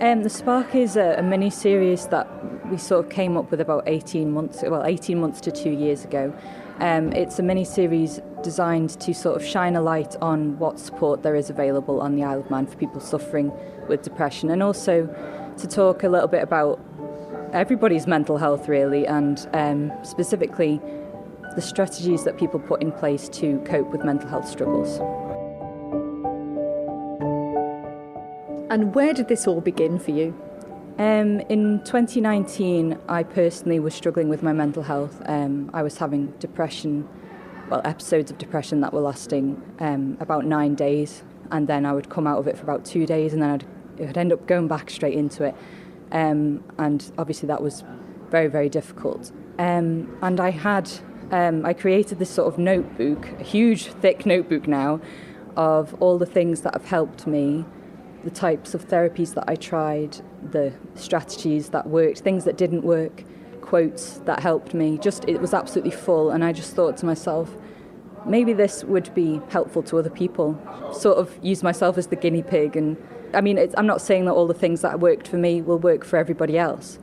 The Spark is a mini-series that we sort of came up with about 18 months to 2 years ago. It's a mini-series designed to sort of shine a light on what support there is available on the Isle of Man for people suffering with depression, and also to talk a little bit about everybody's mental health really, and specifically the strategies that people put in place to cope with mental health struggles. And where did this all begin for you? In 2019, I personally was struggling with my mental health. I was having episodes of depression that were lasting about 9 days, and then I would come out of it for about 2 days, and then I'd end up going back straight into it. And obviously that was very, very difficult. And I created this sort of notebook, a huge, thick notebook now, of all the things that have helped me, the types of therapies that I tried, the strategies that worked, things that didn't work, quotes that helped me. It was absolutely full, and I just thought to myself, maybe this would be helpful to other people. Sort of use myself as the guinea pig. And I mean, I'm not saying that all the things that worked for me will work for everybody else,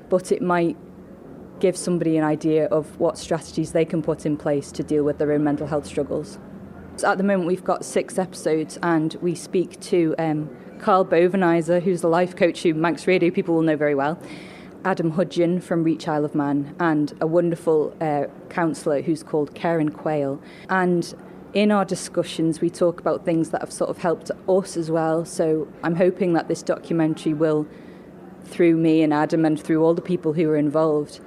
but it might give somebody an idea of what strategies they can put in place to deal with their own mental health struggles. So at the moment, we've got 6 episodes, and we speak to Carl Bovenizer, who's the life coach who Manx Radio people will know very well, Adam Hudgeon from Reach Isle of Man, and a wonderful counsellor who's called Karen Quayle. And in our discussions, we talk about things that have sort of helped us as well. So I'm hoping that this documentary will, through me and Adam and through all the people who are involved,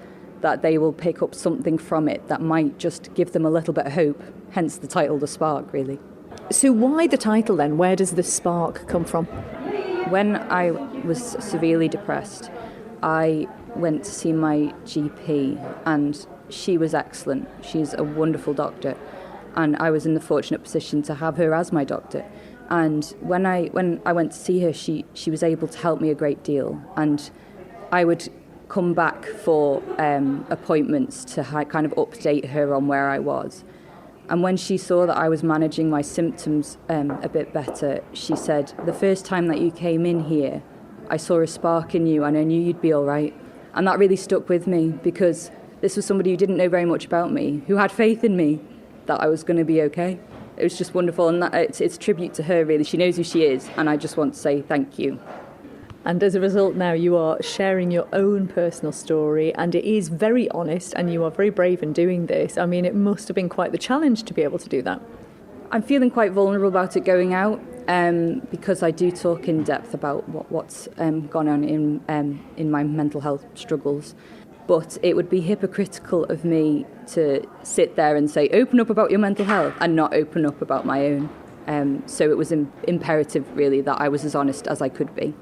that they will pick up something from it that might just give them a little bit of hope, hence the title, The Spark, really. So why the title then? Where does the spark come from? When I was severely depressed, I went to see my GP, and she was excellent. She's a wonderful doctor, and I was in the fortunate position to have her as my doctor. And when I went to see her, she was able to help me a great deal, and I would come back for appointments to kind of update her on where I was. And when she saw that I was managing my symptoms a bit better, she said, "The first time that you came in here, I saw a spark in you and I knew you'd be all right." And that really stuck with me, because this was somebody who didn't know very much about me, who had faith in me that I was going to be okay. It was just wonderful, and it's a tribute to her, really. She knows who she is, and I just want to say thank you. And as a result now you are sharing your own personal story, and it is very honest, and you are very brave in doing this. I mean, it must have been quite the challenge to be able to do that. I'm feeling quite vulnerable about it going out, because I do talk in depth about what's gone on in my mental health struggles. But it would be hypocritical of me to sit there and say, open up about your mental health, and not open up about my own. So it was imperative, really, that I was as honest as I could be.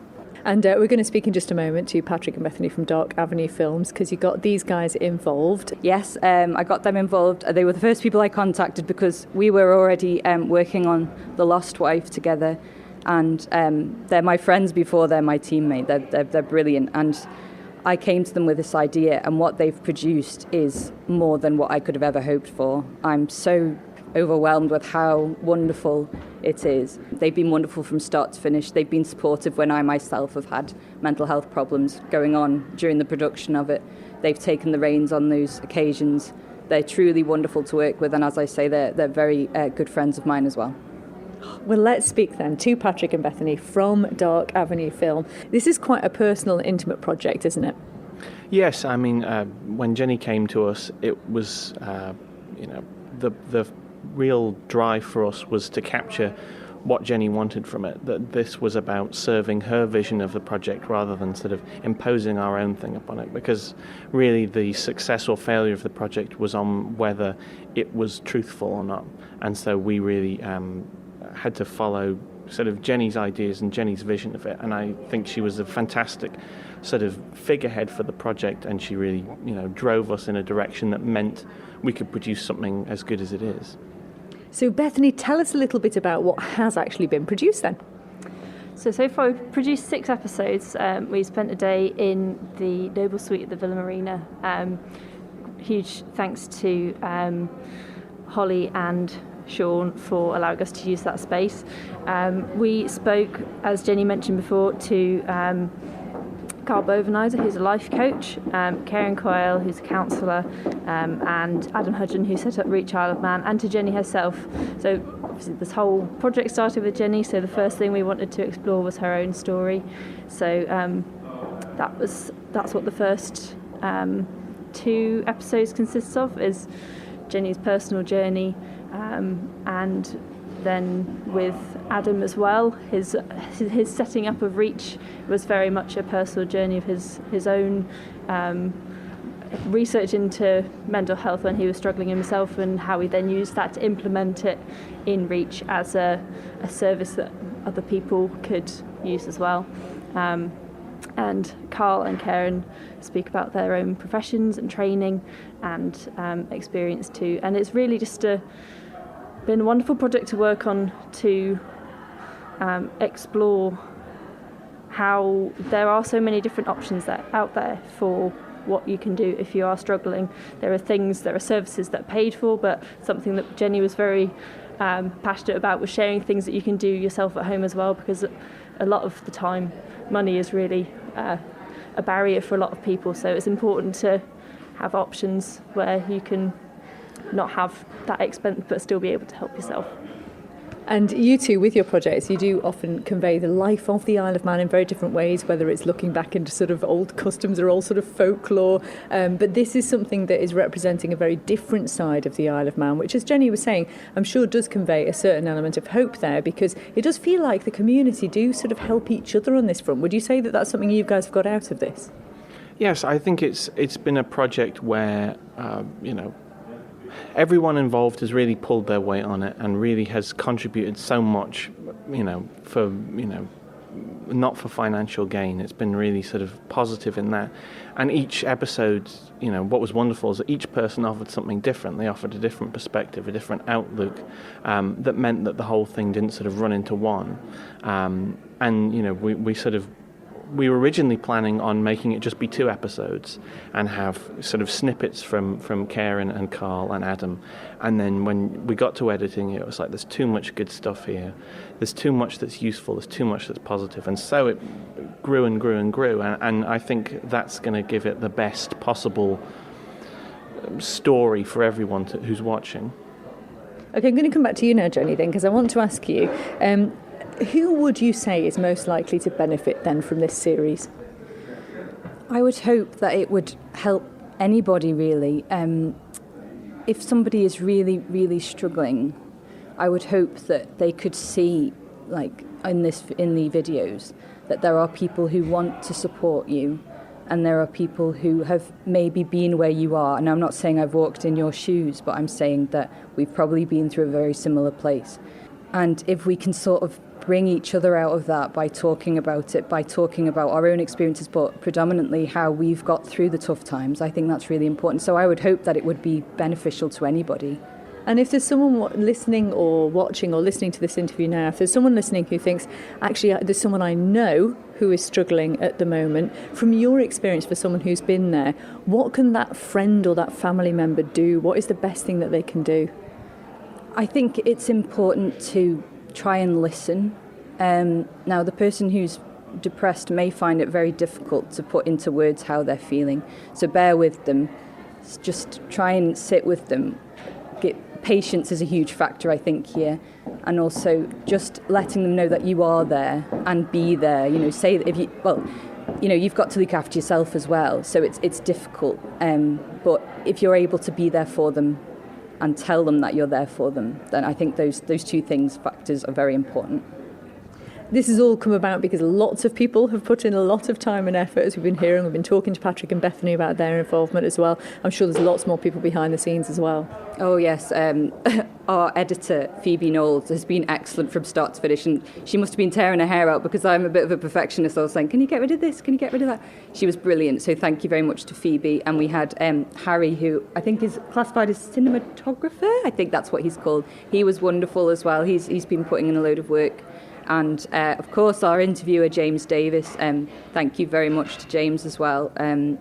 And we're going to speak in just a moment to Patrick and Bethany from Dark Avenue Films, because you got these guys involved. Yes, I got them involved. They were the first people I contacted, because we were already working on The Lost Wife together, and they're my friends before they're my teammate. They're brilliant, and I came to them with this idea, and what they've produced is more than what I could have ever hoped for. I'm so overwhelmed with how wonderful it is. They've been wonderful from start to finish. They've been supportive when I myself have had mental health problems going on during the production of it. They've taken the reins on those occasions. They're truly wonderful to work with, and as I say, they're very good friends of mine as well. Well, let's speak then to Patrick and Bethany from Dark Avenue Film. This is quite a personal, intimate project, isn't it? Yes, I mean, when Jenny came to us, it was, the real drive for us was to capture what Jenny wanted from it, that this was about serving her vision of the project rather than sort of imposing our own thing upon it, because really the success or failure of the project was on whether it was truthful or not. And so we really had to follow sort of Jenny's ideas and Jenny's vision of it, and I think she was a fantastic sort of figurehead for the project, and she really, drove us in a direction that meant we could produce something as good as it is. So Bethany, tell us a little bit about what has actually been produced then. So far we've produced 6 episodes. We spent a day in the Noble Suite at the Villa Marina. Huge thanks to Holly and Sean, for allowing us to use that space. We spoke, as Jenny mentioned before, to Carl Bovenizer, who's a life coach, Karen Coyle, who's a counsellor, and Adam Hudgen, who set up Reach Isle of Man, and to Jenny herself. So obviously this whole project started with Jenny, so the first thing we wanted to explore was her own story. So that's what the first 2 episodes consists of, is Jenny's personal journey, and then with Adam as well, his setting up of Reach was very much a personal journey of his own research into mental health when he was struggling himself, and how he then used that to implement it in Reach as a service that other people could use as well. And Carl and Karen speak about their own professions and training and experience too. And it's really just been a wonderful project to work on, to explore how there are so many different options out there for what you can do if you are struggling. There are services that are paid for, but something that Jenny was very passionate about was sharing things that you can do yourself at home as well, because a lot of the time money is really a barrier for a lot of people, so it's important to have options where you can not have that expense but still be able to help yourself. And you two, with your projects, you do often convey the life of the Isle of Man in very different ways, whether it's looking back into sort of old customs or old sort of folklore. But this is something that is representing a very different side of the Isle of Man, which, as Jenny was saying, I'm sure does convey a certain element of hope there, because it does feel like the community do sort of help each other on this front. Would you say that that's something you guys have got out of this? Yes, I think it's been a project where, everyone involved has really pulled their weight on it and really has contributed so much, not for financial gain. It's been really sort of positive in that. And each episode, what was wonderful is that each person offered something different. They offered a different perspective, a different outlook, that meant that the whole thing didn't sort of run into one. We were originally planning on making it just be 2 episodes and have sort of snippets from Karen and Carl and Adam. And then when we got to editing it, was like, there's too much good stuff here. There's too much that's useful. There's too much that's positive. And so it grew and grew and grew. And I think that's going to give it the best possible story for everyone who's watching. Okay, I'm going to come back to you now, Jenny, then, because I want to ask you, who would you say is most likely to benefit then from this series? I would hope that it would help anybody, really. If somebody is really, really struggling, I would hope that they could see, like in the videos, that there are people who want to support you, and there are people who have maybe been where you are. And I'm not saying I've walked in your shoes, but I'm saying that we've probably been through a very similar place. And if we can sort of bring each other out of that by talking about it, by talking about our own experiences, but predominantly how we've got through the tough times, I think that's really important. So I would hope that it would be beneficial to anybody. And if there's someone listening or watching or listening to this interview now, if there's someone listening who thinks, actually, there's someone I know who is struggling at the moment, from your experience for someone who's been there, what can that friend or that family member do? What is the best thing that they can do? I think it's important to try and listen. Now, the person who's depressed may find it very difficult to put into words how they're feeling. So bear with them. Just try and sit with them. Patience is a huge factor, I think, here. And also just letting them know that you are there and be there. Say that you've got to look after yourself as well. So it's difficult. But if you're able to be there for them and tell them that you're there for them, then I think those 2 factors are very important. This has all come about because lots of people have put in a lot of time and effort, as we've been hearing. We've been talking to Patrick and Bethany about their involvement as well. I'm sure there's lots more people behind the scenes as well. Oh, yes. Our editor, Phoebe Knowles, has been excellent from start to finish, and she must have been tearing her hair out because I'm a bit of a perfectionist. I was saying, can you get rid of this? Can you get rid of that? She was brilliant, so thank you very much to Phoebe. And we had Harry, who I think is classified as cinematographer. I think that's what he's called. He was wonderful as well. He's been putting in a load of work. And of course, our interviewer, James Davis. Thank you very much to James as well.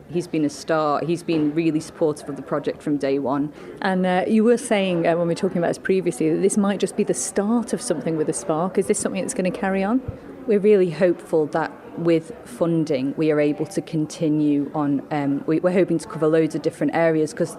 He's been a star. He's been really supportive of the project from day one. And you were saying when we were talking about this previously that this might just be the start of something with a spark. Is this something that's going to carry on? We're really hopeful that with funding we are able to continue on. We're hoping to cover loads of different areas because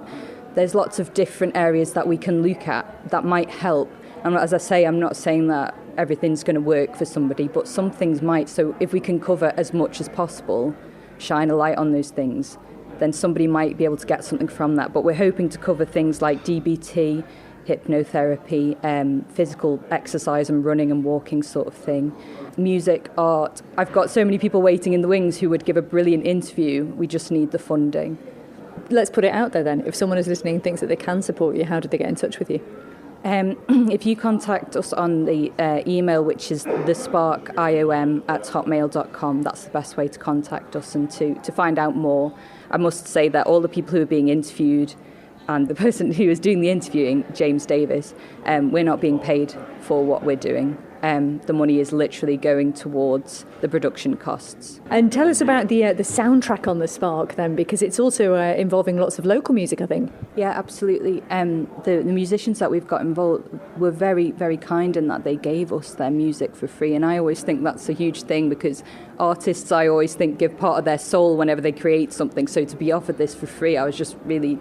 there's lots of different areas that we can look at that might help. And as I say, I'm not saying that everything's going to work for somebody, but some things might. So if we can cover as much as possible, shine a light on those things, then somebody might be able to get something from that. But we're hoping to cover things like DBT, hypnotherapy, physical exercise and running and walking sort of thing, music, art. I've got so many people waiting in the wings who would give a brilliant interview. We just need the funding. Let's put it out there then. If someone is listening and thinks that they can support you, how do they get in touch with you? If you contact us on the email, which is thesparkiom@hotmail.com, that's the best way to contact us and to find out more. I must say that all the people who are being interviewed and the person who is doing the interviewing, James Davis, we're not being paid for what we're doing. The money is literally going towards the production costs. And tell us about the soundtrack on the Spark then, because it's also involving lots of local music, I think. Yeah, absolutely. The musicians that we've got involved were very, very kind in that they gave us their music for free. And I always think that's a huge thing because artists, I always think, give part of their soul whenever they create something. So to be offered this for free, I was just really,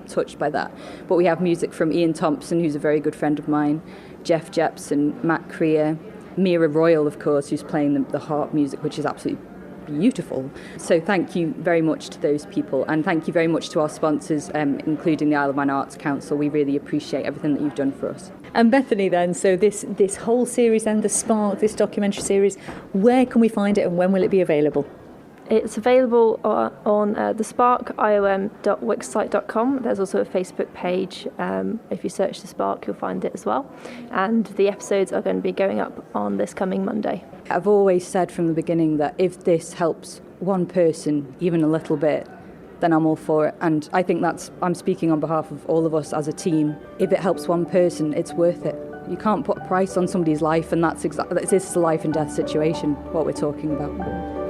touched by that. But we have music from Ian Thompson, who's a very good friend of mine, Jeff Jepson, Matt Creer, Mira Royal, of course, who's playing the harp music, which is absolutely beautiful. So thank you very much to those people, and thank you very much to our sponsors, including the Isle of Man Arts Council. We really appreciate everything that you've done for us. And Bethany then, so this whole series then, The Spark, this documentary series, where can we find it and when will it be available? It's available on thesparkiom.wixsite.com. There's also a Facebook page. If you search The Spark, you'll find it as well. And the episodes are going to be going up on this coming Monday. I've always said from the beginning that if this helps one person, even a little bit, then I'm all for it. And I think I'm speaking on behalf of all of us as a team. If it helps one person, it's worth it. You can't put a price on somebody's life, and this is a life and death situation, what we're talking about.